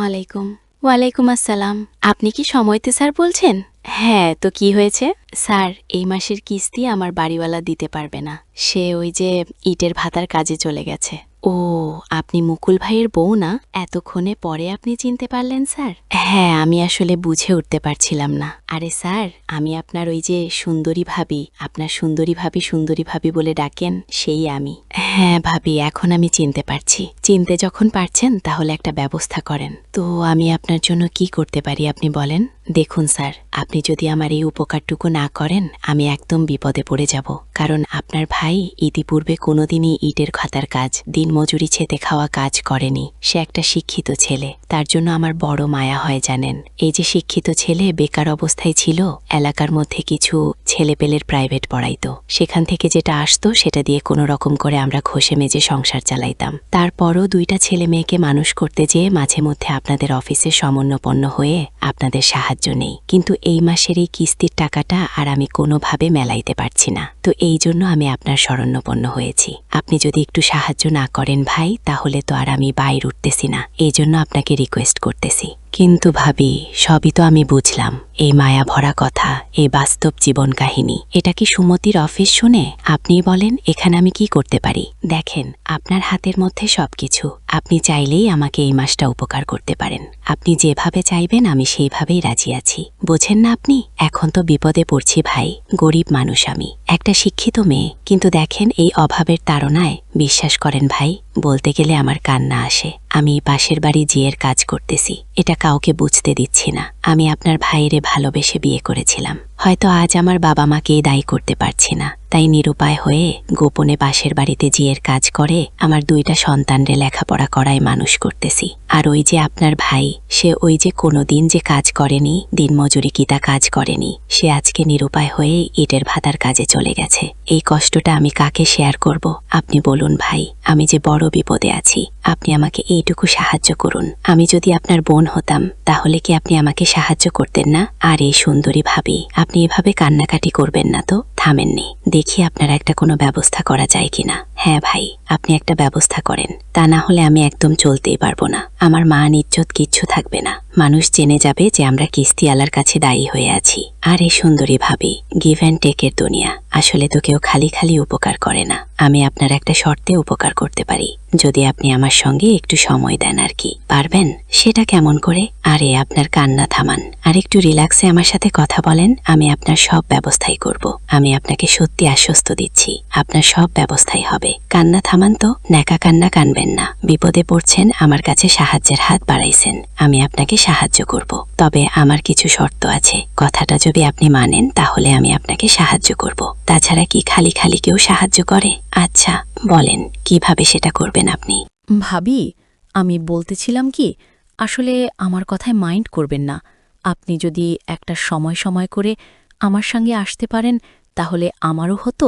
আলাইকুম। ওয়ালাইকুম আসসালাম। আপনি কি সময়তে স্যার বলছেন? হ্যাঁ, তো কি হয়েছে? স্যার, এই মাসের কিস্তি আমার বাড়িওয়ালা দিতে পারবে না। সে ওই যে ইটের ভাতার কাজে চলে গেছে। ও, আপনি মুকুল ভাইয়ের বউ না? এতক্ষণে পরে আপনি চিনতে পারলেন স্যার? হ্যাঁ, আমি আসলে বুঝে উঠতে পারছিলাম না। আরে স্যার, আমি আপনার ওই যে সুন্দরী ভাবি, আপনার সুন্দরী ভাবি বলে ডাকেন, সেই আমি। হ্যাঁ ভাবি, এখন আমি চিনতে পারছি। চিনতে যখন পারছেন তাহলে একটা ব্যবস্থা করেন। তো আমি আপনার জন্য কি করতে পারি আপনি বলেন? দেখুন স্যার, আপনি যদি আমার এই উপকারটুকু না করেন আমি একদম বিপদে পড়ে যাব। কারণ আপনার ভাই ইতিপূর্বে কোনোদিনই ইটের খাতার কাজ, দিনমজুরি ছেতে খাওয়া কাজ করেনি। সে একটা শিক্ষিত ছেলে, তার জন্য আমার বড় মায়া হয় জানেন। এই যে শিক্ষিত ছেলে বেকার অবস্থায় ছিল, এলাকার মধ্যে কিছু ছেলেপেলের প্রাইভেট পড়াইতো, সেখান থেকে যেটা আসতো সেটা দিয়ে কোনো রকম করে আমরা ঘষে মেজে সংসার চালাইতাম। তারপরও দুইটা ছেলে মেয়েকে মানুষ করতে যেয়ে মাঝে মধ্যে আপনাদের অফিসে সমন্বপন্ন হয়ে আপনাদের সাহায্য নেই। কিন্তু এই মাসের এই কিস্তির টাকাটা আর আমি কোনোভাবে মেলাইতে পারছি না। তো এই জন্য আমি আপনার শরণাপন্ন হয়েছি। আপনি যদি একটু সাহায্য না করেন ভাই, তাহলে তো আর আমি বাইরে উঠতেছি না। এই জন্য আপনাকে রিকোয়েস্ট করতেছি। কিন্তু ভাবি, সবই তো আমি বুঝলাম। এই মায়া ভরা কথা, এই বাস্তব জীবন কাহিনী, এটা কি সুমতির অফিস শুনে? আপনি বলেন এখানে আমি কি করতে পারি? দেখেন, আপনার হাতের মধ্যে সবকিছু। আপনি চাইলেই আমাকে এই মাসটা উপকার করতে পারেন। আপনি যেভাবে চাইবেন আমি সেইভাবেই রাজি আছি। বোঝেন না আপনি? এখন তো বিপদে পড়ছি ভাই। গরিব মানুষ আমি, একটা শিক্ষিত মেয়ে। কিন্তু দেখেন, এই অভাবের তাড়নায় বিশ্বাস করেন ভাই, বলতে গেলে আমার কান্না আসে। আমি পাশের বাড়ি জিয়ের কাজ করতেছি, এটা কাউকে বুঝতে দিচ্ছি না। আমি আপনার ভাইয়েরে ভালোবেসে বিয়ে করেছিলাম। হয়তো আজ আমার বাবা মাকেই দায়ী করতে পারছি না, তাই নিরুপায় হয়ে গোপনে পাশের বাড়িতে জিয়ের কাজ করে আমার দুইটা সন্তানরে লেখাপড়া করায় মানুষ করতেছি। আর ওই যে আপনার ভাই, সে ওই যে কোনোদিন যে কাজ করেনি, দিনমজুরি কিতা কাজ করেনি, সে আজকে নিরুপায় হয়ে ইটের ভাতার কাজে চলে গেছে। এই কষ্টটা আমি কাকে শেয়ার করব? আপনি বলুন ভাই, আমি যে বড় বিপদে আছি। আপনি আমাকে এইটুকু সাহায্য করুন। আমি যদি আপনার বোন হতাম তাহলে কি আপনি আমাকে সাহায্য করতেন না? আর এই সুন্দরী ভাবি, আপনি এভাবে কান্নাকাটি করবেন না তো, থামেননি। দেখি আপনার একটা কোনো ব্যবস্থা করা যায় কিনা। হ্যাঁ ভাই, আপনি একটা ব্যবস্থা করেন, তা না হলে আমি একদম চলতেই পারবো না। আমার মান ইজ্জত কিচ্ছু থাকবে না। মানুষ জেনে যাবে যে আমরা কিস্তিওয়ালার কাছে দায়ী হয়ে আছি। আর এই সুন্দরী ভাবি, গিভ অ্যান্ড টেকের দুনিয়া। আসলে তো কেউ খালি খালি উপকার করে না। আমি আপনার একটা শর্তে উপকার করতে পারি, যদি আপনি আমার সঙ্গে একটু সময় দেন আর কি। পারবেন? সেটা কেমন করে? আরে আপনার কান্না থামান, আর একটু রিল্যাক্সে আমার সাথে কথা বলেন। আমি আপনার সব ব্যবস্থাই করব। আমি আপনাকে সত্যি আশ্বস্ত দিচ্ছি, আপনার সব ব্যবস্থাই হবে। কান্না থামান তো, ন্যাকা কান্না কানবেন না। বিপদে পড়ছেন, আমার কাছে সাহায্যের হাত বাড়াইছেন, আমি আপনাকে সাহায্য করব। তবে আমার কিছু শর্ত আছে। কথাটা যদি আপনি মানেন তাহলে আমি আপনাকে সাহায্য করব। তাছাড়া কি খালি খালি কেউ সাহায্য করে? আচ্ছা বলেন, কিভাবে সেটা করবেন আপনি? ভাবি, আমি বলতেছিলাম কি, আসলে আমার কথায় মাইন্ড করবেন না। আপনি যদি একটা সময় সময় করে আমার সঙ্গে আসতে পারেন তাহলে আমারও হতো,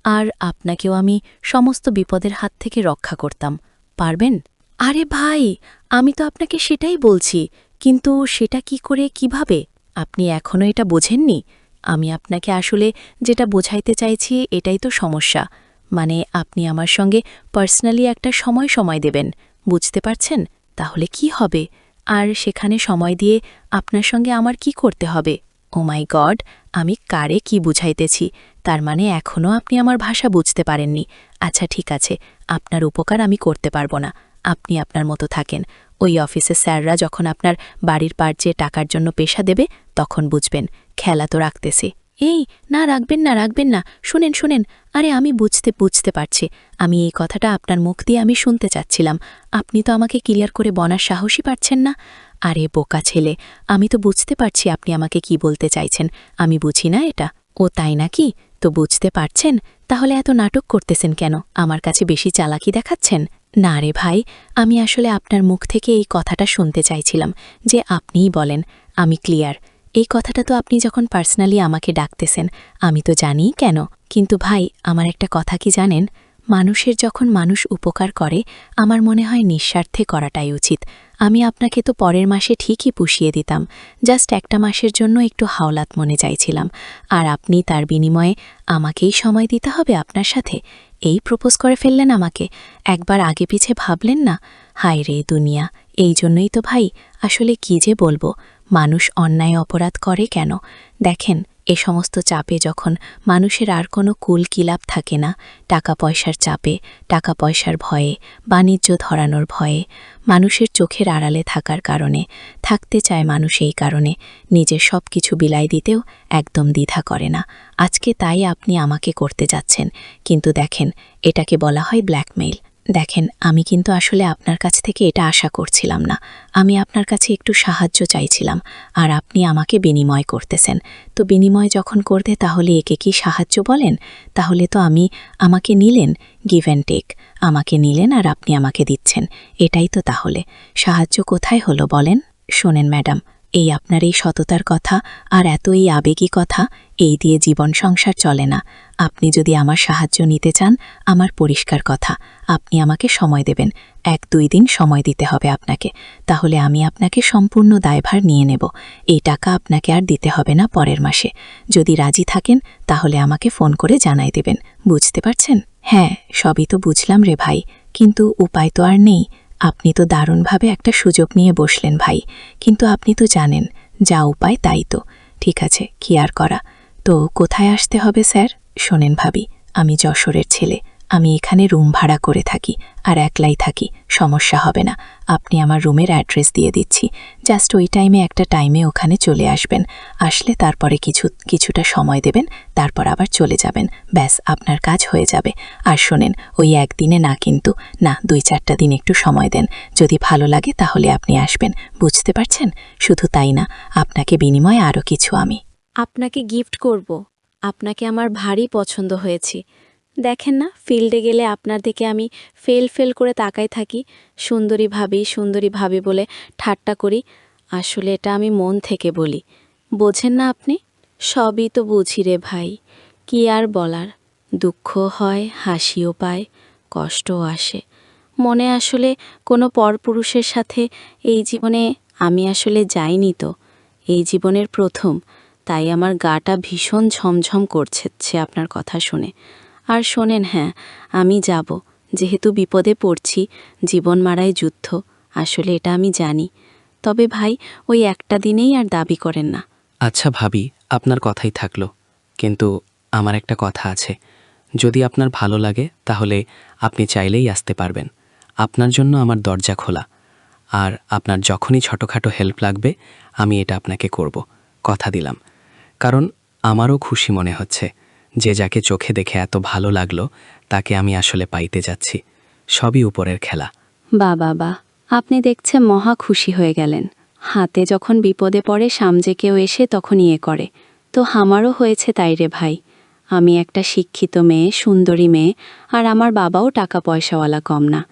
আর আপনাকেও আমি সমস্ত বিপদের হাত থেকে রক্ষা করতাম। পারবেন? আরে ভাই, আমি তো আপনাকে সেটাই বলছি, কিন্তু সেটা কি করে, কিভাবে? আপনি এখনও এটা বোঝেননি? আমি আপনাকে আসলে যেটা বোঝাইতে চাইছি এটাই তো সমস্যা। মানে আপনি আমার সঙ্গে পার্সোনালি একটা সময় দেবেন, বুঝতে পারছেন? তাহলে কি হবে? আর সেখানে সময় দিয়ে আপনার সঙ্গে আমার কি করতে হবে? ও মাই গড, আমি কারে কি বুঝাইতেছি? তার মানে এখনও আপনি আমার ভাষা বুঝতে পারেননি। আচ্ছা ঠিক আছে, আপনার উপকার আমি করতে পারবো না। আপনি আপনার মতো থাকেন। ওই অফিসের স্যাররা যখন আপনার বাড়ির পার চেয়ে টাকার জন্য পেশা দেবে তখন বুঝবেন। খেলা তো রাখতেছি। এই না, রাখবেন না, রাখবেন না। শুনেন শুনেন, আরে আমি বুঝতে পারছি। আমি এই কথাটা আপনার মুখ দিয়ে আমি শুনতে চাচ্ছিলাম। আপনি তো আমাকে ক্লিয়ার করে বলার সাহসই পাচ্ছেন না। আরে বোকা ছেলে, আমি তো বুঝতে পারছি আপনি আমাকে কি বলতে চাইছেন। আমি বুঝি না এটা? ও তাই নাকি? তো বুঝতে পারছেন, তাহলে এত নাটক করতেছেন কেন? আমার কাছে বেশি চালাকি দেখাচ্ছেন? না রে ভাই, আমি আসলে আপনার মুখ থেকে এই কথাটা শুনতে চাইছিলাম যে আপনিই বলেন। আমি ক্লিয়ার। এই কথাটা তো আপনি যখন পার্সোনালি আমাকে ডাকতেছেন আমি তো জানি কেন। কিন্তু ভাই, আমার একটা কথা কি জানেন? মানুষের যখন মানুষ উপকার করে আমার মনে হয় নিঃস্বার্থে করাটাই উচিত। আমি আপনাকে তো পরের মাসে ঠিকই পুষিয়ে দিতাম, জাস্ট একটা মাসের জন্য একটু হাওলাত মনে চাইছিলাম। আর আপনি তার বিনিময়ে আমাকেই সময় দিতে হবে আপনার সাথে। এই প্রপোজ করে ফেললেন আমাকে, একবার আগে পিছে ভাবলেন না? হায় রে দুনিয়া! এই জন্যই তো ভাই, আসলে কি যে বলবো, মানুষ অন্যায় অপরাধ করে কেন? দেখেন, এ সমস্ত চাপে যখন মানুষের আর কোনো কুল কিলাপ থাকে না, টাকা পয়সার চাপে, টাকা পয়সার ভয়ে, বাণিজ্য ধরানোর ভয়ে, মানুষের চোখের আড়ালে থাকার কারণে, থাকতে চায় মানুষ এই কারণে, নিজের সব কিছু বিলাই দিতেও একদম দ্বিধা করে না। আজকে তাই আপনি আমাকে করতে যাচ্ছেন, কিন্তু দেখেন, এটাকে বলা হয় ব্ল্যাকমেইল। দেখেন, আমি কিন্তু আসলে আপনার কাছ থেকে এটা আশা করছিলাম না। আমি আপনার কাছে একটু সাহায্য চাইছিলাম, আর আপনি আমাকে বিনিময় করতেছেন। তো বিনিময় যখন করতে, তাহলে একে কি সাহায্য বলেন? তাহলে তো আমাকে নিলেন, গিভ অ্যান্ড টেক, আমাকে নিলেন আর আপনি আমাকে দিচ্ছেন। এটাই তো তাহলে সাহায্য কোথায় হলো বলেন? শোনেন ম্যাডাম, এই আপনার এই সততার কথা আর এত এই আবেগী কথা, এই দিয়ে জীবন সংসার চলে না। আপনি যদি আমার সাহায্য নিতে চান, আমার পরিষ্কার কথা, আপনি আমাকে সময় দেবেন। 1-2 দিন সময় দিতে হবে আপনাকে, তাহলে আমি আপনাকে সম্পূর্ণ দায়ভার নিয়ে নেব। এই টাকা আপনাকে আর দিতে হবে না পরের মাসে। যদি রাজি থাকেন, তাহলে আমাকে ফোন করে জানাই দেবেন। বুঝতে পারছেন? হ্যাঁ, সবই তো বুঝলাম রে ভাই, কিন্তু উপায় তো আর নেই। আপনি তো দারুণভাবে একটা সুযোগ নিয়ে বসলেন ভাই, কিন্তু আপনি তো জানেন, যা উপায় তাই তো। ঠিক আছে, কি আর করা। তো কোথায় আসতে হবে স্যার? শোনেন ভাবি, আমি যশোরের ছেলে, আমি এখানে রুম ভাড়া করে থাকি, আর একলাই থাকি, সমস্যা হবে না। আপনি আমার রুমের অ্যাড্রেস দিয়ে দিচ্ছি, জাস্ট ওই একটা টাইমে ওখানে চলে আসবেন। আসলে তারপরে কিছুটা সময় দেবেন, তারপর আবার চলে যাবেন। ব্যাস, আপনার কাজ হয়ে যাবে। আর শোনেন, ওই একদিনে না, কিন্তু না, 2-4টা দিন একটু সময় দেন। যদি ভালো লাগে তাহলে আপনি আসবেন, বুঝতে পারছেন? শুধু তাই না, আপনাকে বিনিময়ে আরও কিছু আমি আপনাকে গিফট করব। আপনাকে আমার ভারী পছন্দ হয়েছে। দেখেন না, ফিল্ডে গেলে আপনার দিকে আমি ফেল করে তাকাই থাকি। সুন্দরী ভাবি বলে ঠাট্টা করি। আসলে এটা আমি মন থেকে বলি। বোঝেন না আপনি? সবই তো বুঝি রে ভাই, কি আর বলার। দুঃখ হয়, হাসিও পায়, কষ্টও আসে। মনে আসলে কোনো পরপুরুষের সাথে এই জীবনে আমি আসলে যাইনি তো। এই জীবনের প্রথম, তাই আমার গাটা ভীষণ ঝমঝম করছে আপনার কথা শুনে। আর শোনেন, হ্যাঁ, আমি যাব, যেহেতু বিপদে পড়ছি, জীবন মারাই যুদ্ধ, আসলে এটা আমি জানি। তবে ভাই, ওই একটা দিনেই আর দাবি করেন না। আচ্ছা ভাবি, আপনার কথাই থাকলো, কিন্তু আমার একটা কথা আছে। যদি আপনার ভালো লাগে, তাহলে আপনি চাইলেই আসতে পারবেন। আপনার জন্য আমার দরজা খোলা। আর আপনার যখনই ছোটোখাটো হেল্প লাগবে, আমি এটা আপনাকে করব, কথা দিলাম। কারণ আমারও খুশি মনে হচ্ছে যে যাকে চোখে দেখে এত ভালো লাগলো, তাকে আমি আসলে পাইতে যাচ্ছি। সবই উপরের খেলা। বাবা, আপনি দেখছে মহা খুশি হয়ে গেলেন। হাতে যখন বিপদে পড়ে সামজে কেউ এসে তখন ইয়ে করে। তো আমারও হয়েছে তাই রে ভাই। আমি একটা শিক্ষিত মেয়ে, সুন্দরী মেয়ে, আর আমার বাবাও টাকা পয়সাওয়ালা কম না।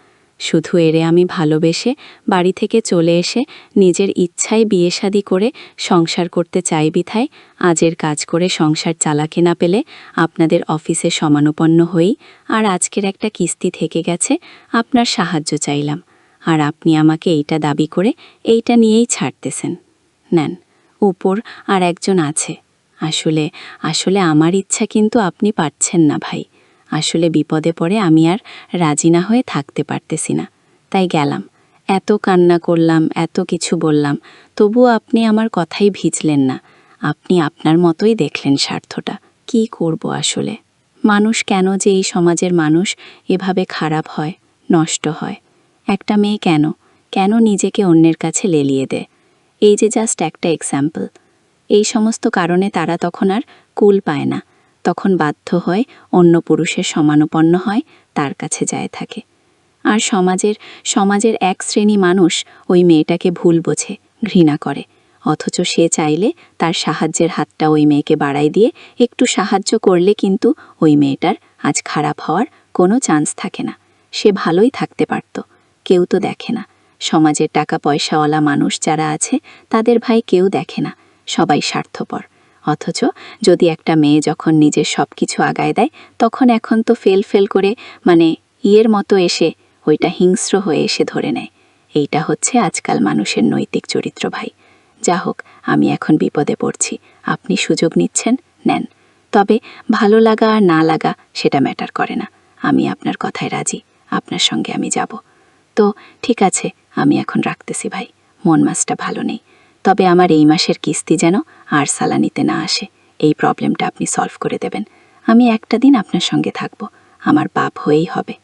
শুধু এরে আমি ভালোবেসে বাড়ি থেকে চলে এসে নিজের ইচ্ছায় বিয়ে শাদী করে সংসার করতে চাই বিধায় আজের কাজ করে সংসার চালাকে না পেলে আপনাদের অফিসে সমানুপন্ন হই, আর আজকের একটা কিস্তি থেকে গেছে, আপনার সাহায্য চাইলাম। আর আপনি আমাকে এইটা দাবি করে এইটা নিয়েই ছাড়তেছেন। নেন, উপর আর একজন আছে। আসলে আমার ইচ্ছা, কিন্তু আপনি পারছেন না ভাই। আসলে বিপদে পড়ে আমি আর রাজি না হয়ে থাকতে পারতেছি না, তাই গেলাম। এত কান্না করলাম, এত কিছু বললাম, তবুও আপনি আমার কথাই ভিজলেন না। আপনি আপনার মতোই দেখলেন স্বার্থটা। কি করব আসলে? মানুষ কেন যে এই সমাজের মানুষ এভাবে খারাপ হয়, নষ্ট হয়? একটা মেয়ে কেন নিজেকে অন্যের কাছে লেলিয়ে দেয়? এই যে জাস্ট একটা এক্সাম্পল। এই সমস্ত কারণে তারা তখন আর কুল পায় না, তখন বাধ্য হয় অন্য পুরুষের সমানুপন্ন হয়, তার কাছে যায় থাকে। আর সমাজের এক শ্রেণী মানুষ ওই মেয়েটাকে ভুল বোঝে, ঘৃণা করে, অথচ সে চাইলে তার সাহায্যের হাতটা ওই মেয়েকে বাড়াই দিয়ে একটু সাহায্য করলে কিন্তু ওই মেয়েটার আজ খারাপ হওয়ার কোনো চান্স থাকে না। সে ভালোই থাকতে পারত। কেউ তো দেখে না। সমাজের টাকা পয়সাওয়ালা মানুষ যারা আছে, তাদের ভাই কেউ দেখে না, সবাই স্বার্থপর। অথচ যদি একটা মেয়ে যখন নিজের সব কিছু আগায় দেয়, তখন এখন তো ফেল করে, মানে ইয়ের মতো এসে ওইটা হিংস্র হয়ে এসে ধরে নেয়। এইটা হচ্ছে আজকাল মানুষের নৈতিক চরিত্র ভাই। যা হোক, আমি এখন বিপদে পড়ছি, আপনি সুযোগ নিচ্ছেন, নেন। তবে ভালো লাগা আর না লাগা সেটা ম্যাটার করে না। আমি আপনার কথায় রাজি, আপনার সঙ্গে আমি যাব। তো ঠিক আছে, আমি এখন রাখতেছি ভাই, মন মাসটা ভালো নেই। তবে আমার এই মাসের কিস্তি যেন আর সালানিতে না আসে, এই প্রবলেমটা আপনি সলভ করে দেবেন। আমি একটা দিন আপনার সঙ্গে থাকব, আমার বাপ হয়েই হবে।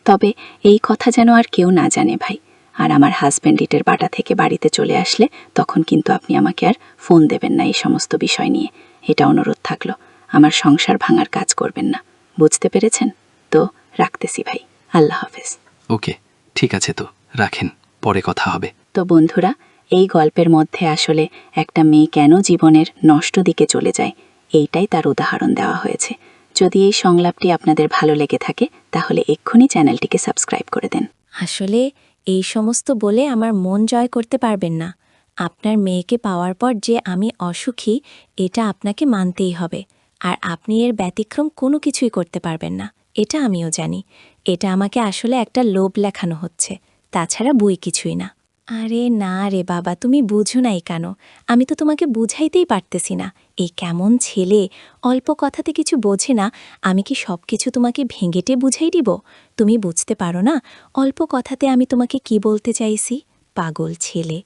তবে এই কথা যেন আর কেউ না জানে ভাই। আর আমার হাজব্যান্ড ইটের বাটা থেকে বাড়িতে চলে আসলে তখন কিন্তু আপনি আমাকে আর ফোন দেবেন না এই সমস্ত বিষয় নিয়ে, এটা অনুরোধ থাকলো। আমার সংসার ভাঙার কাজ করবেন না, বুঝতে পেরেছেন? তো রাখতেছি ভাই, আল্লাহ হাফেজ। ওকে, ঠিক আছে, তো রাখেন, পরে কথা হবে। তো বন্ধুরা, এই গল্পের মধ্যে আসলে একটা মেয়ে কেন জীবনের নষ্ট দিকে চলে যায়, এইটাই তার উদাহরণ দেওয়া হয়েছে। যদি এই সংলাপটি আপনাদের ভালো লেগে থাকে তাহলে এক্ষুনি চ্যানেলটিকে সাবস্ক্রাইব করে দেন। আসলে এই সমস্ত বলে আমার মন জয় করতে পারবেন না। আপনার মেয়েকে পাওয়ার পর যে আমি অসুখী, এটা আপনাকে মানতেই হবে। আর আপনি এর ব্যতিক্রম কোনো কিছুই করতে পারবেন না, এটা আমিও জানি। এটা আমাকে আসলে একটা লোভ লেখানো হচ্ছে, তাছাড়া বই কিছুই না। আরে না রে বাবা, তুমি বুঝো নাই কেন? আমি তো তোমাকে বুঝাইতেই পারতেছি না। এই কেমন ছেলে, অল্প কথাতে কিছু বোঝে না। আমি কি সব কিছু তোমাকে ভেঙেটে বুঝাই দিব? তুমি বুঝতে পারো না অল্প কথাতে আমি তোমাকে কি বলতে চাইছি? পাগল ছেলে।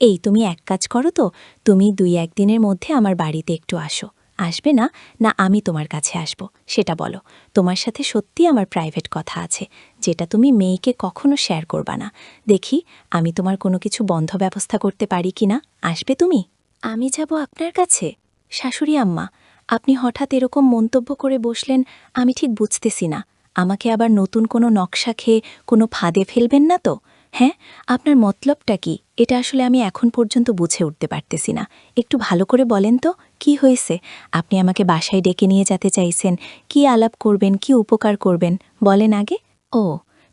এই তুমি এক কাজ করো তো, তুমি 2-1 দিনের মধ্যে আমার বাড়িতে একটু আসো। আসবে না? না আমি তোমার কাছে আসব, সেটা বলো। তোমার সাথে সত্যি আমার প্রাইভেট কথা আছে, যেটা তুমি মেয়েকে কখনো শেয়ার করবা না। দেখি আমি তোমার কোনো কিছু বন্ধ ব্যবস্থা করতে পারি কি না। আসবে তুমি? আমি যাব আপনার কাছে? শাশুড়ি আম্মা, আপনি হঠাৎ এরকম মন্তব্য করে বসলেন, আমি ঠিক বুঝতেছি না। আমাকে আবার নতুন কোনো নকশা খেয়ে কোনো ফাঁদে ফেলবেন না তো? হ্যাঁ, আপনার মতলবটা কি? এটা আসলে আমি এখন পর্যন্ত বুঝে উঠতে পারতেছি না। একটু ভালো করে বলেন তো, কি হয়েছে? আপনি আমাকে বাসায় ডেকে নিয়ে যেতে চাইছেন, কি আলাপ করবেন, কি উপকার করবেন বলেন আগে। ও,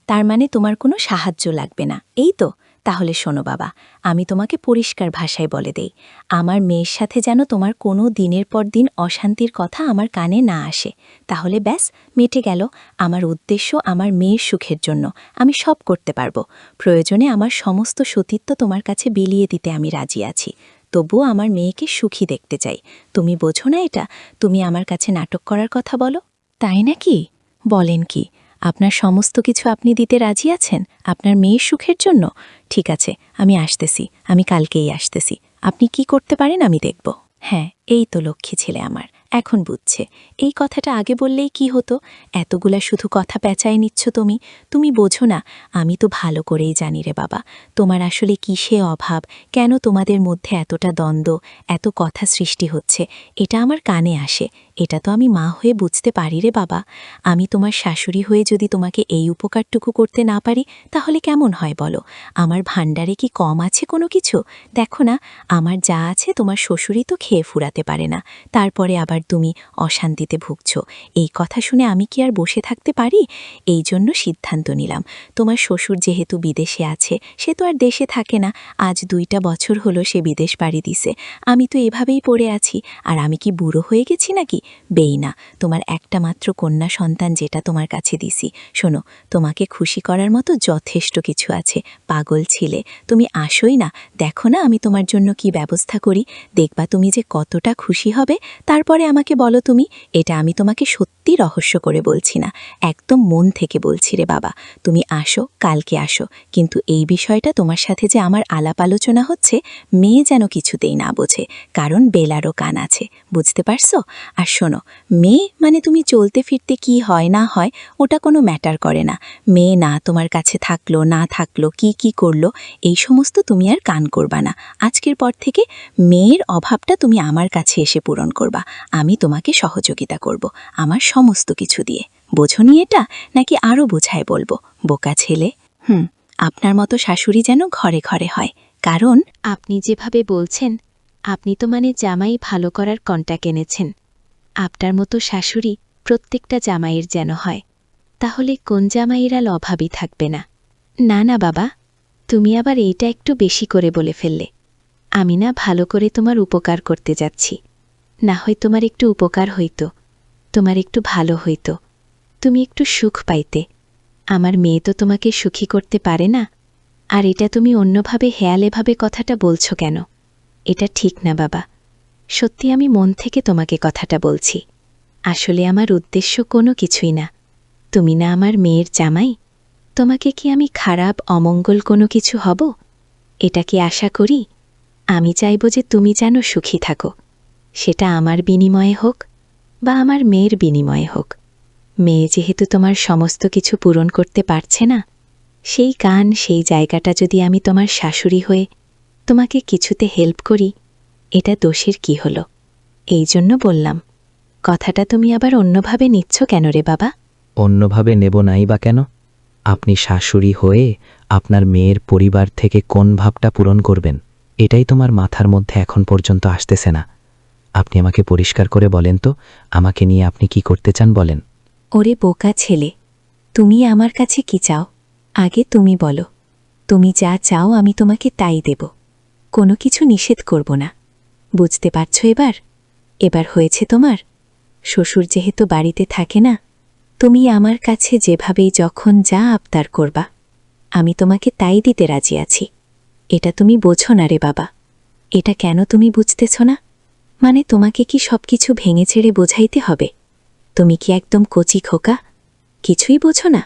তার মানে তোমার কোনো সাহায্য লাগবে না, এই তো? তাহলে শোনো বাবা, আমি তোমাকে পরিষ্কার ভাষায় বলে দেই, আমার মেয়ের সাথে যেন তোমার কোনো দিনের পর দিন অশান্তির কথা আমার কানে না আসে। তাহলে ব্যাস, মেটে গেল। আমার উদ্দেশ্য আমার মেয়ের সুখের জন্য আমি সব করতে পারবো। প্রয়োজনে আমার সমস্ত সতীত্ব তোমার কাছে বিলিয়ে দিতে আমি রাজি আছি। তবুও আমার মেয়েকে সুখী দেখতে চাই। তুমি বোঝো না এটা? তুমি আমার কাছে নাটক করার কথা বলো, তাই নাকি? বলেন কি, আপনার সমস্ত কিছু আপনি দিতে রাজি আছেন আপনার মেয়ের সুখের জন্য? ঠিক আছে, আমি আসতেছি, আমি কালকেই আসতেছি। আপনি কি করতে পারেন আমি দেখব। হ্যাঁ, এই তো লক্ষ্মী ছেলে আমার, এখন বুঝছে। এই কথাটা আগে বললেই কি হতো? এতগুলা শুধু কথা পেঁচায় নিচ্ছ তুমি। তুমি বোঝো না, আমি তো ভালো করেই জানি রে বাবা, তোমার আসলে কিসে অভাব, কেন তোমাদের মধ্যে এতটা দ্বন্দ্ব, এত কথা সৃষ্টি হচ্ছে। এটা আমার কানে আসে, এটা তো আমি মা হয়ে বুঝতে পারি রে বাবা। আমি তোমার শাশুড়ি হয়ে যদি তোমাকে এই উপকারটুকু করতে না পারি তাহলে কেমন হয় বলো? আমার ভাণ্ডারে কি কম আছে কোনো কিছু? দেখো না, আমার যা আছে তোমার শ্বশুরই তো খেয়ে ফুরাতে পারে না, তারপরে আবার তুমি অশান্তিতে ভুগছ। এই কথা শুনে আমি কি আর বসে থাকতে পারি? এই জন্য সিদ্ধান্ত নিলাম, তোমার শ্বশুর যেহেতু বিদেশে আছে, সে তো আর দেশে থাকে না। আজ 2টা বছর হলো সে বিদেশ বাড়ি দিছে। আমি তো এভাবেই পড়ে আছি। আর আমি কি বুড়ো হয়ে গেছি নাকি? বেই না, তোমার একটা মাত্র কন্যা সন্তান যেটা তোমার কাছে দিছি। শোনো, তোমাকে খুশি করার মতো যথেষ্ট কিছু আছে। পাগল ছিলে, তুমি আসোই না, দেখো না আমি তোমার জন্য কি ব্যবস্থা করি। দেখবা তুমি যে কতটা খুশি হবে। তারপরে আমাকে বলো তুমি। এটা আমি তোমাকে সত্যি রহস্য করে বলছি না, একদম মন থেকে বলছি রে বাবা। তুমি আসো, কালকে আসো, কিন্তু এই বিষয়টা তোমার সাথে যে আমার আলাপ আলোচনা হচ্ছে, মেয়ে যেন কিছুতেই না বোঝে, কারণ বেলারও কান আছে, বুঝতে পারছো? আর শোনো, মেয়ে মানে তুমি চলতে ফিরতে কি হয় না হয় ওটা কোনো ম্যাটার করে না। মেয়ে না তোমার কাছে থাকলো না থাকলো, কি করলো, এই সমস্ত তুমি আর কান করবা না। আজকের পর থেকে মেয়ের অভাবটা তুমি আমার কাছে এসে পূরণ করবা। আমি তোমাকে সহযোগিতা করব আমার সমস্ত কিছু দিয়ে। বোঝনি এটা? নাকি আরও বোঝায় বলবো? বোকা ছেলে। আপনার মতো শাশুড়ি যেন ঘরে ঘরে হয়, কারণ আপনি যেভাবে বলছেন, আপনি তো মানে জামাই ভালো করার কন্ট্যাক্ট এনেছেন। আপনার মতো শাশুড়ি প্রত্যেকটা জামাইয়ের যেন হয়, তাহলে কোন জামাইয়েরা অভাবী থাকবে না? না না বাবা, তুমি আবার এইটা একটু বেশি করে বলে ফেললে। আমি না ভালো করে তোমার উপকার করতে যাচ্ছি, না হয় তোমার একটু উপকার হইতো, তোমার একটু ভালো হইতো, তুমি একটু সুখ পাইতে। আমার মেয়ে তো তোমাকে সুখী করতে পারে না, আর এটা তুমি অন্যভাবে হেয়ালেভাবে কথাটা বলছো কেন? এটা ঠিক না বাবা, সত্যি আমি মন থেকে তোমাকে কথাটা বলছি। আসলে আমার উদ্দেশ্য কোনো কিছুই না, তুমি না আমার মেয়ের জামাই, তোমাকে কি আমি খারাপ অমঙ্গল কোনো কিছু হব? এটা কি আশা করি? আমি চাইব যে তুমি যেন সুখী থাকো, সেটা আমার বিনিময়ে হোক বা আমার মেয়ের বিনিময়ে হোক। মেয়ে যেহেতু তোমার সমস্ত কিছু পূরণ করতে পারছে না, সেই সেই জায়গাটা যদি আমি তোমার শাশুড়ি হয়ে তোমাকে কিছুতে হেল্প করি, এটা দোষের কি হলো? এই জন্য বললাম। কথাটা তুমি আবার অন্যভাবে নিচ্ছ কেন রে বাবা? অন্যভাবে নেব নাই বা কেন? আপনি শাশুড়ি হয়ে আপনার মেয়ের পরিবার থেকে কোন ভাবটা পূরণ করবেন, এটাই তোমার মাথার মধ্যে এখন পর্যন্ত আসতেছে না। আপনি আমাকে পরিষ্কার করে বলেন তো, আমাকে নিয়ে আপনি কি করতে চান বলেন। ওরে বোকা ছেলে, তুমি আমার কাছে কি চাও? আগে তুমি বলো। তুমি যা চাও আমি তোমাকে তাই দেব, কোনো কিছু নিষেধ করব না। বুঝতে পারছো এবার? এবার হয়েছে তোমার? শ্বশুর যেহেতু বাড়িতে থাকে না, তুমি আমার কাছে যেভাবেই যখন যা আবদার করবা, আমি তোমাকে তাই দিতে রাজি আছি। এটা তুমি বোঝো না রে বাবা। এটা কেন তুমি বুঝতেছ না? মানে তোমাকে কি সব কিছু ভেঙে ছেড়ে বোঝাইতে হবে? তুমি কি একদম কচি খোকা? কিছুই বোঝো না?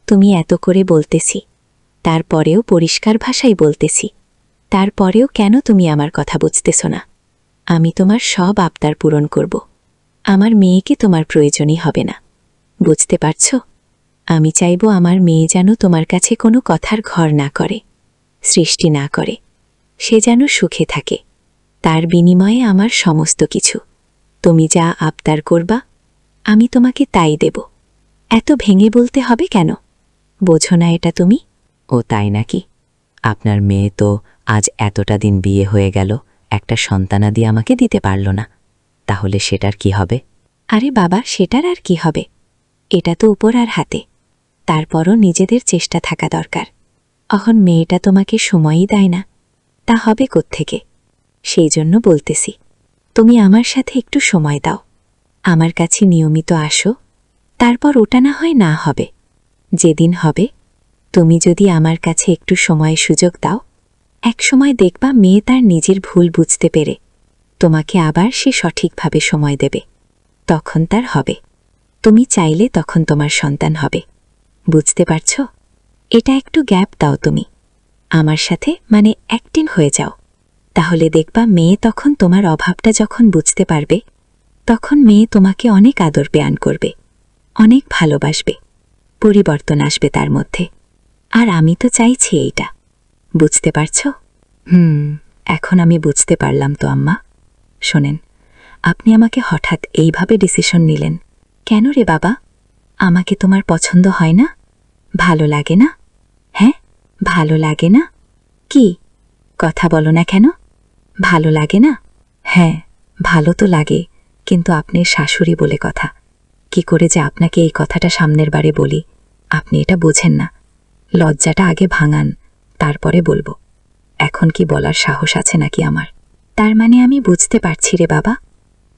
তুমি এত করে বলতেছি, তারপরেও পরিষ্কার ভাষায় বলতেছি, তারপরেও কেন তুমি আমার কথা বুঝতেছ না? আমি তোমার সব আবদার পূরণ করব। আমার মেয়েকে তোমার প্রয়োজনই হবে না। বুঝতে পারছ? আমি চাইব আমার মেয়ে যেন তোমার কাছে কোনো কথার ঘর না করে, সৃষ্টি না করে। সে যেন সুখে থাকে। তার বিনিময়ে আমার সমস্ত কিছু। তুমি যা আবদার করবা, আমি তোমাকে তাই দেব। এত ভেঙে বলতে হবে কেন? বোঝো না এটা তুমি? ও তাই নাকি? আপনার মেয়ে তো আজ এতটা দিন বিয়ে হয়ে গেল, একটা সন্তানাদি আমাকে দিতে পারল না, তাহলে সেটার কি হবে? আরে বাবা, সেটার আর কি হবে? এটা তো উপর আর হাতে। তারপরও নিজেদের চেষ্টা থাকা দরকার। এখন মেয়েটা তোমাকে সময়ই দেয় না, তা হবে কোত্থেকে? সেই জন্য বলতেছি, তুমি আমার সাথে একটু সময় দাও, আমার কাছে নিয়মিত আসো। তারপর ওটা না হয় না হবে, যেদিন হবে, তুমি যদি আমার কাছে একটু সময় সুযোগ দাও, একসময় দেখবা মেয়ে তার নিজের ভুল বুঝতে পেরে তোমাকে আবার সে সঠিকভাবে সময় দেবে। তখন তার হবে। তুমি চাইলে তখন তোমার সন্তান হবে। বুঝতে পারছ? এটা একটু গ্যাপ দাও তুমি আমার সাথে, মানে অ্যাক্টিং হয়ে যাও। তাহলে দেখবা মেয়ে তখন তোমার অভাবটা যখন বুঝতে পারবে, তখন মেয়ে তোমাকে অনেক আদর পেয়ান করবে, অনেক ভালোবাসবে। পরিবর্তন আসবে তার মধ্যে। আর আমি তো চাইছি এইটা। বুঝতে পারছ? এখন আমি বুঝতে পারলাম তো আম্মা। শোনেন, আপনি আমাকে হঠাৎ এইভাবে ডিসিশন নিলেন কেন রে বাবা? আমাকে তোমার পছন্দ হয় না? ভালো লাগে না? হ্যাঁ, ভালো লাগে না? কি কথা বলো না কেন? ভালো লাগে না? হ্যাঁ, ভালো তো লাগে, কিন্তু আপনি শাশুড়ি বলে কথা। কি করে যে আপনাকে এই কথাটা সামনের বারে বলি, আপনি এটা বোঝেন না। লজ্জাটা আগে ভাঙান, তারপরে বলবো। এখন কি বলার সাহস আছে নাকি আমার? তার মানে আমি বুঝতে পারছি রে বাবা,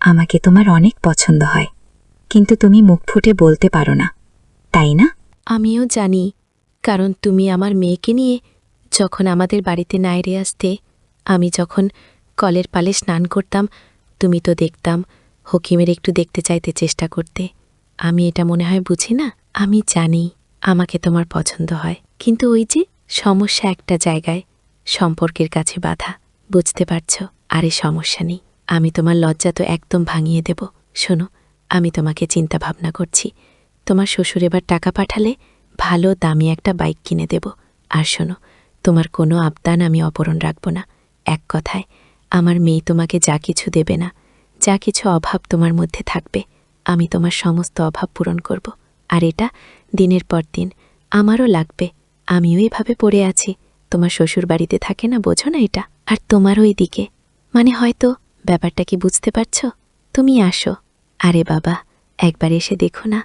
আমাকে তোমার অনেক পছন্দ হয়, কিন্তু তুমি মুখ ফুটে বলতে পারো না, তাই না? আমিও জানি, কারণ তুমি আমার মেয়েকে নিয়ে যখন আমাদের বাড়িতে নাইরে আসতে, আমি যখন কলের পালে স্নান করতাম, তুমি তো দেখতাম হকিমের একটু দেখতে চাইতে চেষ্টা করতে। আমি এটা মনে হয় বুঝি না? আমি জানি আমাকে তোমার পছন্দ হয়, কিন্তু ওই যে সমস্যা একটা জায়গায়, সম্পর্কের কাছে বাধা। বুঝতে পারছ? আরে সমস্যা নেই, আমি তোমার লজ্জা তো একদম ভাঙিয়ে দেব। শোনো, আমি তোমাকে চিন্তা ভাবনা করছি। তোমার শ্বশুর এবার টাকা পাঠালে ভালো দামি একটা বাইক কিনে দেব। আর শোনো, তোমার কোনো আবদান আমি অপরণ রাখব না। এক কথায়, আমার মেয়ে তোমাকে যা কিছু দেবে না, যা কিছু অভাব তোমার মধ্যে থাকবে, আমি তোমার সমস্ত অভাব পূরণ করব। আর এটা দিনের পর দিন আমারও লাগবে। আমিও এভাবে পড়ে আছি, তোমার শ্বশুর বাড়িতে থাকে না, বোঝো না এটা? আর তোমারও দিকে, মানে হয়তো ব্যাপারটা কি বুঝতে পারছ? তুমি আসো। আরে বাবা, একবার এসে দেখো না,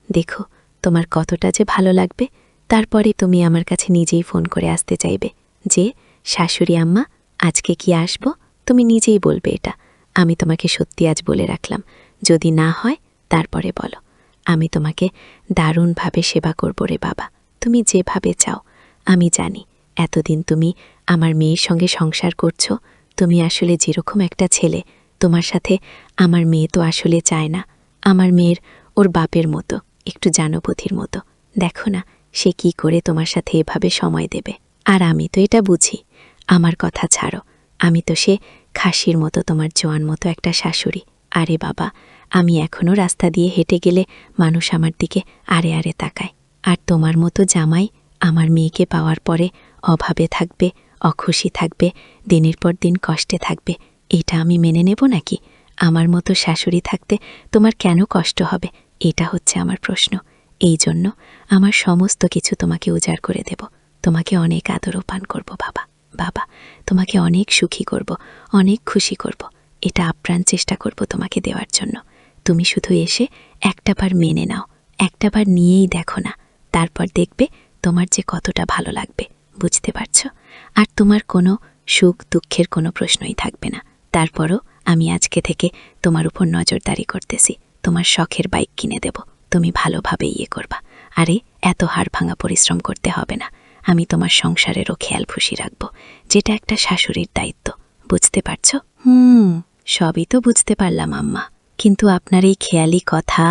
দেখো তোমার কতটা যে ভালো লাগবে। তারপরে তুমি আমার কাছে নিজেই ফোন করে আসতে চাইবে যে, শাশুড়ি আম্মা আজকে কি আসবো? তুমি নিজেই বলবে এটা। আমি তোমাকে সত্যি আজ বলে রাখলাম, যদি না হয় তারপরে বলো। আমি তোমাকে দারুণভাবে সেবা করব রে বাবা, তুমি যেভাবে চাও। আমি জানি এতদিন তুমি আমার মেয়ের সঙ্গে সংসার করছো, তুমি আসলে যেরকম একটা ছেলে, তোমার সাথে আমার মেয়ে তো আসলে চায় না। আমার মেয়ের ওর বাপের মতো, একটু জানপথির মতো। দেখো না সে কি করে তোমার সাথে এভাবে সময় দেবে। আর আমি তো এটা বুঝি। আমার কথা ছাড়ো, আমি তো সে খাসির মতো তোমার জোয়ান মতো একটা শাশুড়ি। আরে বাবা, আমি এখনও রাস্তা দিয়ে হেঁটে গেলে মানুষ আমার দিকে আরে আরে তাকায়। আর তোমার মতো জামাই আমার মেয়েকে পাওয়ার পরে অভাবে থাকবে, অখুশি থাকবে, দিনের পর দিন কষ্টে থাকবে, এটা আমি মেনে নেব নাকি? আমার মতো শাশুড়ি থাকতে তোমার কেন কষ্ট হবে, এটা হচ্ছে আমার প্রশ্ন। এই জন্য আমার সমস্ত কিছু তোমাকে উজাড় করে দেব। তোমাকে অনেক আদর পান করব বাবা। বাবা, তোমাকে অনেক সুখী করব, অনেক খুশি করব। এটা আপ্রাণ চেষ্টা করব তোমাকে দেওয়ার জন্য। তুমি শুধু এসে একটাবার মেনে নাও, একটাবার নিয়েই দেখো না, তারপর দেখবে তোমার যে কতটা ভালো লাগবে। বুঝতে পারছো? আর তোমার কোনো সুখ দুঃখের কোনো প্রশ্নই থাকবে না। তারপরও আমি আজকে থেকে তোমার উপর নজরদারি করতেছি। তোমার শখের বাইক কিনে দেব, তুমি ভালোভাবে করবা। আরে এত হাড় ভাঙা পরিশ্রম করতে হবে না। আমি তোমার সংসারেরও খেয়াল খুশি রাখব, যেটা একটা শাশুড়ির দায়িত্ব। বুঝতে পারছো? সবই তো বুঝতে পারলাম আম্মা, কিন্তু আপনার এই খেয়ালি কথা,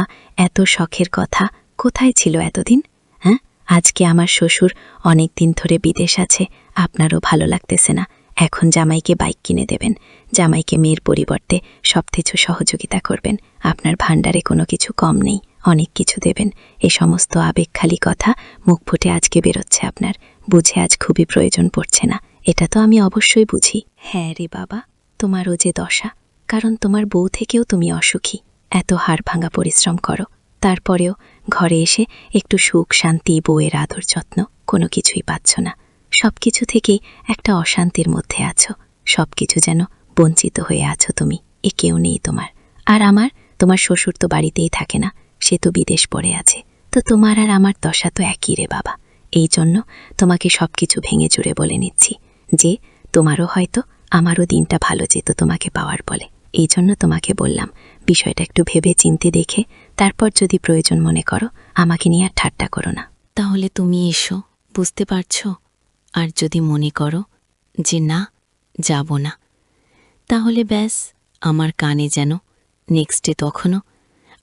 এত শখের কথা কোথায় ছিল এতদিন? হ্যাঁ, আজকে আমার শ্বশুর অনেক দিন ধরে বিদেশ আছে, আপনারও ভালো লাগতেছে না, এখন জামাইকে বাইক কিনে দেবেন, জামাইকে মেয়ের পরিবর্তে সবকিছু সহযোগিতা করবেন, আপনার ভাণ্ডারে কোনো কিছু কম নেই, অনেক কিছু দেবেন। এ সমস্ত আবেগখালি কথা মুখ ফুটে আজকে বেরোচ্ছে আপনার, বুঝে আজ খুবই প্রয়োজন পড়ছে না, এটা তো আমি অবশ্যই বুঝি। হ্যাঁ রে বাবা, তোমারও যে দশা, কারণ তোমার বউ থেকেও তুমি অসুখী। এত হাড় ভাঙা পরিশ্রম করো, তারপরেও ঘরে এসে একটু সুখ শান্তি, বউয়ের আদর যত্ন কোনো কিছুই পাচ্ছ না। সব কিছু থেকেই একটা অশান্তির মধ্যে আছো, সব কিছু যেন বঞ্চিত হয়ে আছো তুমি, এ কেউ নেই তোমার। আর তোমার শ্বশুর তো বাড়িতেই থাকে না, সে তো বিদেশ পড়ে আছে, তো তোমার আর আমার দশা তো একই রে বাবা। এই জন্য তোমাকে সব কিছু ভেঙে চুরে বলে নিচ্ছি যে তোমারও হয়তো আমারও দিনটা ভালো যেত তোমাকে পাওয়ার বলে। এই জন্য তোমাকে বললাম, বিষয়টা একটু ভেবে চিন্তে দেখে তারপর যদি প্রয়োজন মনে করো, আমাকে নিয়ে আর ঠাট্টা করো না। তাহলে তুমি এসো, বুঝতে পারছো? আর যদি মনে করো যে না, যাব না, তাহলে ব্যাস আমার কানে যেন নেক্সটে তখনও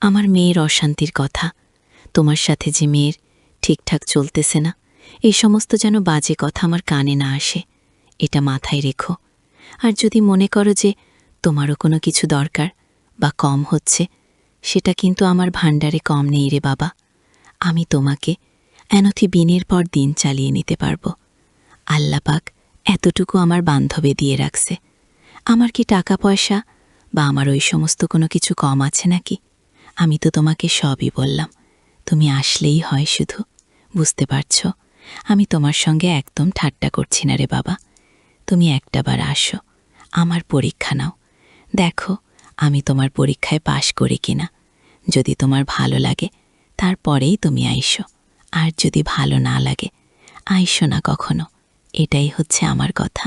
আমার মেয়ের অশান্তির কথা, তোমার সাথে যে মেয়ের ঠিকঠাক চলতেছে না, এই সমস্ত যেন বাজে কথা আমার কানে না আসে, এটা মাথায় রেখো। আর যদি মনে করো যে তোমারও কোনো কিছু দরকার বা কম হচ্ছে, সেটা কিন্তু আমার ভাণ্ডারে কম নেই রে বাবা। আমি তোমাকে এনথি দিনের পর দিন চালিয়ে নিতে পারব। আল্লাপাক এতটুকু আমার বান্ধবে দিয়ে রাখছে। আমার কি টাকা পয়সা বা আমার ওই সমস্ত কোনো কিছু কম আছে নাকি? আমি তো তোমাকে সবই বললাম, তুমি আসলেই হয় শুধু। বুঝতে পারছো? আমি তোমার সঙ্গে একদম ঠাট্টা করছি না রে বাবা। তুমি একটাবার আসো, আমার পরীক্ষা নাও, দেখো আমি তোমার পরীক্ষায় পাশ করি কিনা। যদি তোমার ভালো লাগে তারপরেই তুমি আইসো, আর যদি ভালো না লাগে আইসো না কখনো। এটাই হচ্ছে আমার কথা।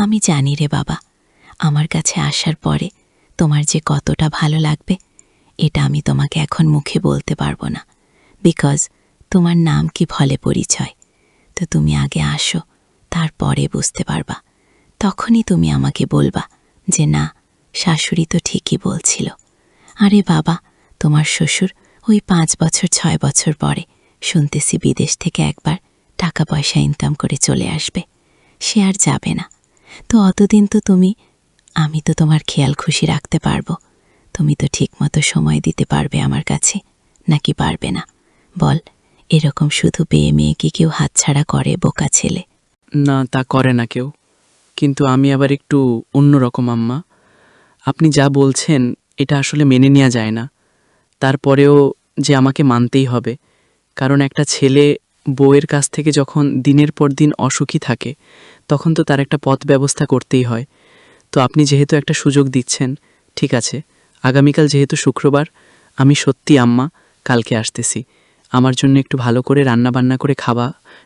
আমি জানি রে বাবা, আমার কাছে আসার পরে তোমার যে কতটা ভালো লাগবে, এটা আমি তোমাকে এখন মুখে বলতে পারবো না, বিকজ তোমার নাম কি ফলে পরিচয়। তো তুমি আগে আসো, তারপরে বুঝতে পারবা। তখনই তুমি আমাকে বলবা যে না, শাশুড়ি তো ঠিকই বলছিল। আরে বাবা, তোমার শ্বশুর ওই 5 বছর 6 বছর পরে শুনতেছি বিদেশ থেকে একবার টাকা পয়সা ইনকাম করে চলে আসবে, সে আর যাবে না। তো অতদিন তো আমি তো তোমার খেয়াল খুশি রাখতে পারবো। তুমি তো ঠিকমতো সময় দিতে পারবে আমার কাছে, নাকি পারবে না? বল, এরকম শুধু পেয়ে মেয়ে কি কেউ হাতছাড়া করে বোকা ছেলে? না, তা করে না কেউ, কিন্তু আমি আবার একটু অন্যরকম আম্মা। আপনি যা বলছেন এটা আসলে মেনে নেওয়া যায় না, তারপরেও যে আমাকে মানতেই হবে, কারণ একটা ছেলে বউয়ের কাছ থেকে যখন দিনের পর দিন অসুখী থাকে, তখন তো তার একটা পথ ব্যবস্থা করতেই হয়। তো আপনি যেহেতু একটা সুযোগ দিচ্ছেন, ঠিক আছে, আগামীকাল যেহেতু শুক্রবার, আমি সত্যি আম্মা কালকে আসতেছি। আমার জন্য একটু ভালো করে রান্না করে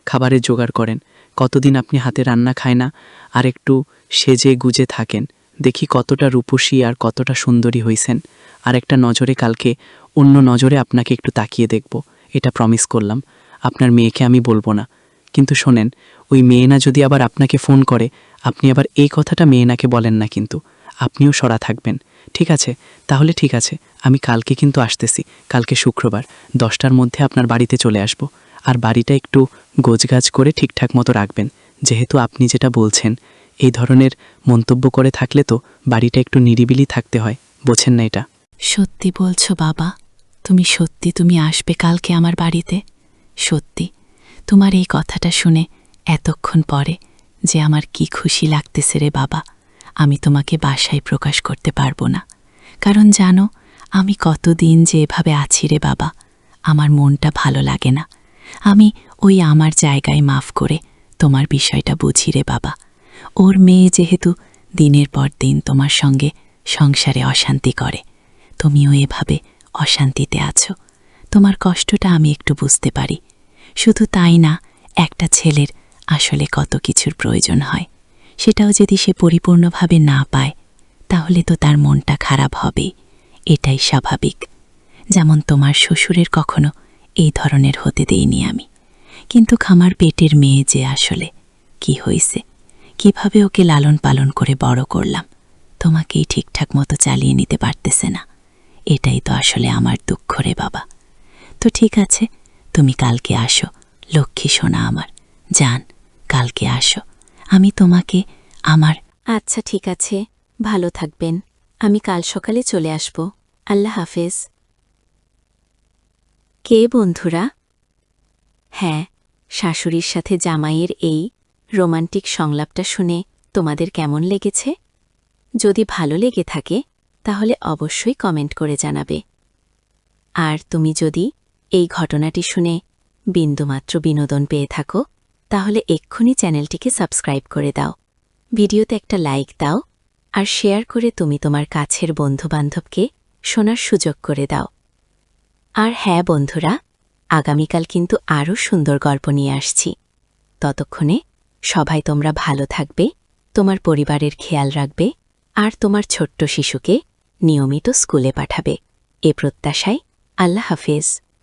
খাবারের জোগাড় করেন। কতদিন আপনি হাতে রান্না খায় না, আর একটু সেজে গুজে থাকেন, দেখি কতটা রূপসী আর কতটা সুন্দরী হইছেন। আর একটা নজরে কালকে অন্য নজরে আপনাকে একটু তাকিয়ে দেখব, এটা প্রমিস করলাম। আপনার মেয়েকে আমি বলবো না, কিন্তু শোনেন, ওই মেয়েনা যদি আবার আপনাকে ফোন করে, আপনি আবার এই কথাটা মেয়েনাকে বলেন না কিন্তু। আপনিও সরা থাকবেন। ঠিক আছে, তাহলে ঠিক আছে, আমি কালকে কিন্তু আসতেছি। কালকে শুক্রবার 10টার মধ্যে আপনার বাড়িতে চলে আসব। আর বাড়িটা একটু গোছগাছ করে ঠিকঠাক মতো রাখবেন। যেহেতু আপনি যেটা বলছেন, এই ধরনের মন্তব্য করে থাকলে তো বাড়িটা একটু নিরিবিলি থাকতে হয়, বোঝেন না এটা? সত্যি বলছো বাবা? তুমি আসবে কালকে আমার বাড়িতে? সত্যি তোমার এই কথাটা শুনে এতক্ষণ পরে যে আমার কি খুশি লাগতেছে রে বাবা, আমি তোমাকে বাসায় প্রকাশ করতে পারবো না। কারণ জানো, আমি কতদিন যে এভাবে আছি রে বাবা, আমার মনটা ভালো লাগে না। আমি ওই আমার জায়গায় মাফ করে তোমার বিষয়টা বুঝি রে বাবা। ওর মেয়ে যেহেতু দিনের পর দিন তোমার সঙ্গে সংসারে অশান্তি করে, তুমিও এভাবে অশান্তিতে আছো। তোমার কষ্টটা আমি একটু বুঝতে পারি। শুধু তাই না, একটা ছেলের আসলে কত কিছুর প্রয়োজন হয়, সেটাও যদি সে পরিপূর্ণভাবে না পায়, তাহলে তো তার মনটা খারাপ হবেই। এটাই স্বাভাবিক। যেমন তোমার শ্বশুরের কখনো এই ধরনের হতে দেইনি আমি। কিন্তু আমার পেটের মেয়ে যে আসলে কি হয়েছে, কিভাবে ওকে লালন পালন করে বড় করলাম, তোমাকেই ঠিকঠাক মতো চালিয়ে নিতে পারতেছে না। এটাই তো আসলে আমার দুঃখ রে বাবা। তো ঠিক আছে, তুমি কালকে আসো, লক্ষ্মী সোনা আমার। যান, কালকে আসো, আমি তোমাকে আমার আচ্ছা ঠিক আছে, ভালো থাকবেন। আমি কাল সকালে চলে আসব। আল্লাহ হাফেজ। কে বন্ধুরা? হ্যাঁ, শাশুড়ির সাথে জামাইয়ের এই রোমান্টিক সংলাপটা শুনে তোমাদের কেমন লেগেছে? যদি ভালো লেগে থাকে তাহলে অবশ্যই কমেন্ট করে জানাবে। আর তুমি যদি এই ঘটনাটি শুনে বিন্দুমাত্র বিনোদন পেয়ে থাকো, তাহলে এক্ষুনি চ্যানেলটিকে সাবস্ক্রাইব করে দাও, ভিডিওতে একটা লাইক দাও, আর শেয়ার করে তুমি তোমার কাছের বন্ধুবান্ধবকে শোনার সুযোগ করে দাও। আর হ্যাঁ বন্ধুরা, আগামীকাল কিন্তু আরও সুন্দর গল্প নিয়ে আসছি। ততক্ষণে সবাই তোমরা ভালো থাকবে, তোমার পরিবারের খেয়াল রাখবে, আর তোমার ছোট্ট শিশুকে নিয়মিত স্কুলে পাঠাবে। এ প্রত্যাশায় আল্লাহ হাফেজ।